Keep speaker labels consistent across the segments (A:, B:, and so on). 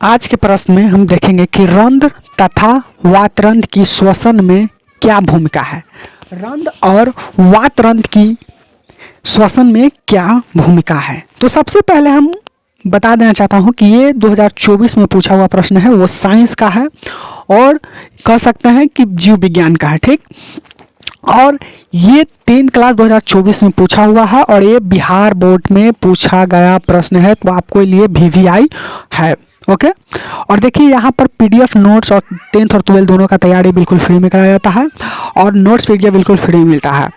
A: आज के प्रश्न में हम देखेंगे कि रंध्र तथा वातरंध्र की श्वसन में क्या भूमिका है। रंध्र और वातरंध्र की श्वसन में क्या भूमिका है। तो सबसे पहले हम बता देना चाहता हूं कि ये 2024 में पूछा हुआ प्रश्न है, वो साइंस का है और कह सकते हैं कि जीव विज्ञान का है। ठीक, और ये 10th क्लास 2024 में पूछा हुआ है और ये बिहार बोर्ड में पूछा गया प्रश्न है, तो आपको लिए VVI है। ओके, और देखिए यहाँ पर PDF नोट्स और 10th और 12th दोनों का तैयारी बिल्कुल फ्री में कराया जाता है और नोट्स PDF बिल्कुल फ्री मिलता है।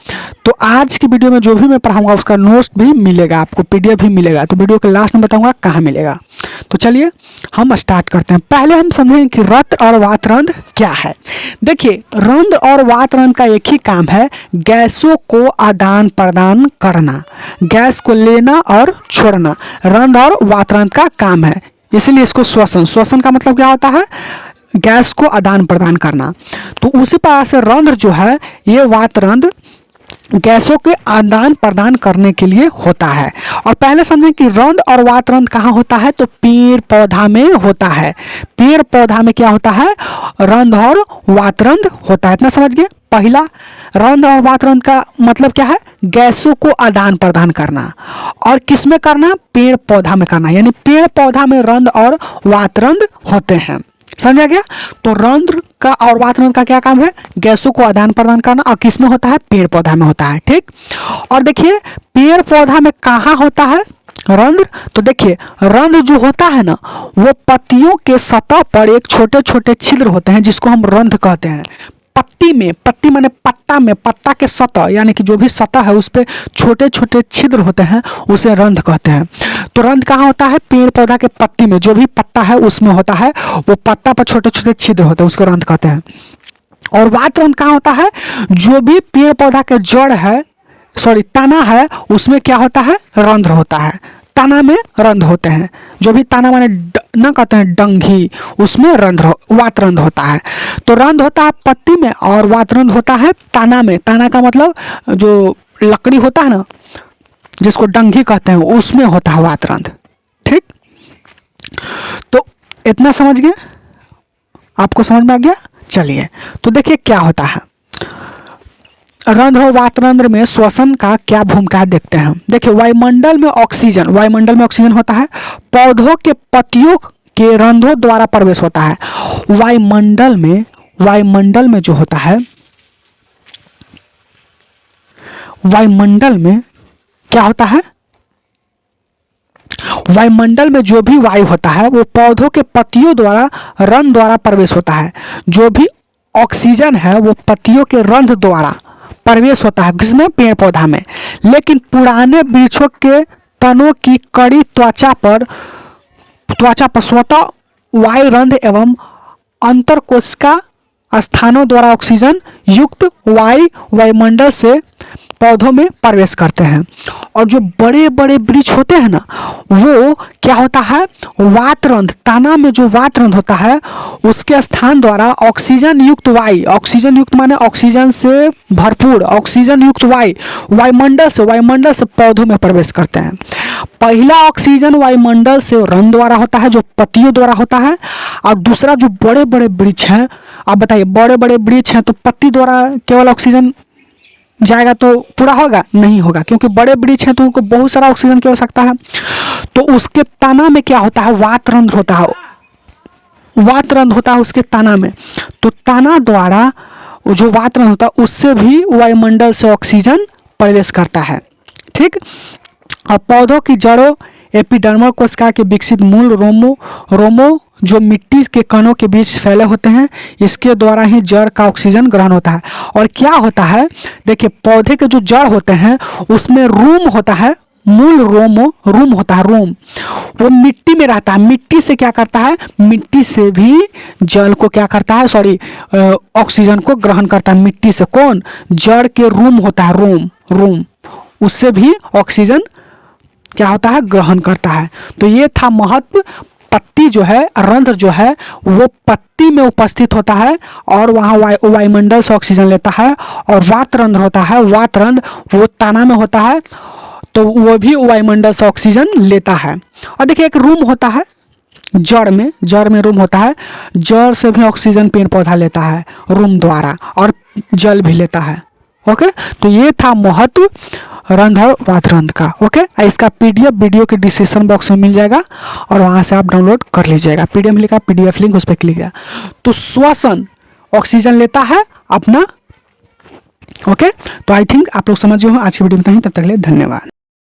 A: तो आज की वीडियो में जो भी मैं पढ़ाऊंगा उसका नोट्स भी मिलेगा, आपको PDF भी मिलेगा। तो वीडियो के लास्ट में बताऊंगा कहाँ मिलेगा। तो चलिए हम स्टार्ट करते हैं। पहले हम समझेंगे कि रंध्र और वातरंध्र क्या है। देखिए, रंध्र और वातरंध्र का एक ही काम है, गैसों को आदान प्रदान करना, गैस को लेना और छोड़ना रंध्र और वातरंध्र का काम है। इसीलिए इसको श्वसन का मतलब क्या होता है, गैस को आदान प्रदान करना। तो उसी प्रकार से रंध्र जो है ये वातरंध्र गैसों के आदान प्रदान करने के लिए होता है। और पहले समझें कि रंध्र और वातरंध्र कहाँ होता है, तो पेड़ पौधा में होता है। पेड़ पौधा में क्या होता है, रंध्र और वातरंध्र होता है। इतना समझ गए। पहला, रंध्र और वातरंध्र का मतलब क्या है, गैसों को आदान प्रदान करना। और किस में करना, पेड़ पौधा में करना, यानी पेड़ पौधा में रंध्र और वातरंध्र होते हैं। समझा गया। तो रंध्र का और वातरंध्र का क्या काम है, गैसों को आदान प्रदान करना। और किस में होता है, पेड़ पौधा में होता है। ठीक, और देखिए पेड़ पौधा में कहाँ होता है रंध्र, तो देखिए रंध्र जो होता है ना, वो पत्तियों के सतह पर एक छोटे छोटे छिद्र होते हैं जिसको हम रंध्र कहते हैं। पत्ती में, पत्ती माने पत्ता में, पत्ता के सतह यानी कि जो भी सतह है उस पर छोटे छोटे छिद्र होते हैं, उसे रंध्र कहते हैं। तो रंध्र कहाँ होता है, पेड़ पौधा के पत्ती में, जो भी पत्ता है उसमें होता है, वो पत्ता पर छोटे छोटे छिद्र होते हैं, उसको रंध्र कहते हैं। और वातरंध्र कहाँ होता है, जो भी पेड़ पौधा के जड़ है, तना है, उसमें क्या होता है, रंध्र होता है। तना में रंध्र होते हैं, जो भी तना माने ना कहते हैं डंगी, उसमें वातरंध्र होता है। तो रंध्र होता है पत्ती में और वातरंध्र होता है तना में। तना का मतलब जो लकड़ी होता है ना, जिसको डंगी कहते हैं, उसमें होता है वातरंध्र। ठीक, तो इतना समझ गए, आपको समझ में आ गया। चलिए तो देखिए क्या होता है रंध्र और वातरंध्र में श्वसन का क्या भूमिका है, देखते हैं। देखिए वायुमंडल में ऑक्सीजन होता है, पौधों के पत्तियों के रंध्रों द्वारा प्रवेश होता है। वायुमंडल में जो होता है, वायुमंडल में क्या होता है, वायुमंडल में जो भी वायु होता है वो पौधों के पत्तियों द्वारा रंध्र द्वारा प्रवेश होता है। जो भी ऑक्सीजन है वो पत्तियों के रंध्र द्वारा प्रवेश होता है, किसमें, पेड़ पौधा में। लेकिन पुराने वृक्षों के तनों की कड़ी त्वचा पर स्वतः वायु रंध्र एवं अंतरकोशिका स्थानों द्वारा ऑक्सीजन युक्त वायु वायुमंडल से पौधों में प्रवेश करते हैं। और जो बड़े बड़े वृक्ष होते हैं ना, वो क्या होता है, वातरंध्र, तना में जो वातरंध्र होता है उसके स्थान द्वारा ऑक्सीजन युक्त वायु, ऑक्सीजन युक्त माने ऑक्सीजन से भरपूर, ऑक्सीजन युक्त वायु वायुमंडल से पौधों में प्रवेश करते हैं। पहला ऑक्सीजन वायुमंडल से रंध्र द्वारा होता है, जो पत्तियों द्वारा होता है। और दूसरा जो बड़े बड़े वृक्ष हैं, आप बताइए बड़े बड़े वृक्ष हैं तो पत्ती द्वारा केवल ऑक्सीजन जाएगा तो पूरा होगा, नहीं होगा, क्योंकि बड़े वृक्ष हैं तो उनको बहुत सारा ऑक्सीजन की आवश्यकता है। तो उसके तना में क्या होता है, वातरंध्र होता है उसके तना में। तो तना द्वारा जो वातरंध्र होता है उससे भी वायुमंडल से ऑक्सीजन प्रवेश करता है। ठीक, और पौधों की जड़ों एपिडर्मल कोशिका के विकसित मूल रोमो जो मिट्टी के कणों के बीच फैले होते हैं, इसके द्वारा ही जड़ का ऑक्सीजन ग्रहण होता है। और क्या होता है, देखिए पौधे के जो जड़ होते हैं उसमें रूम होता है, मूल रूम होता है, रूम वो मिट्टी में रहता है। मिट्टी से क्या करता है, मिट्टी से भी जल को क्या करता है, ऑक्सीजन को ग्रहण करता है मिट्टी से। कौन, जड़ के रूम होता है, रूम उससे भी ऑक्सीजन क्या होता है, ग्रहण करता है। तो ये था महत्व। पत्ती जो है, रंध्र जो है वो पत्ती में उपस्थित होता है और वहाँ वायुमंडल से ऑक्सीजन लेता है। और वातरंध्र होता है, वातरंध्र वो तना में होता है, तो वो भी वायुमंडल से ऑक्सीजन लेता है। और देखिए एक रूम होता है, जड़ में रूम होता है, जड़ से भी ऑक्सीजन पेड़ पौधा लेता है रूम द्वारा, और जल भी लेता है। ओके, तो ये था महत्व रंध्र और वातरंध्र का। ओके, इसका पीडीएफ वीडियो के डिस्क्रिप्शन बॉक्स में मिल जाएगा और वहाँ से आप डाउनलोड कर लीजिएगा। पीडीएफ लिखा, पीडीएफ लिंक, उस पर क्लिक किया तो श्वसन ऑक्सीजन लेता है अपना। ओके, तो आई थिंक आप लोग समझ गए हो। आज की वीडियो में तब तक के लिए धन्यवाद।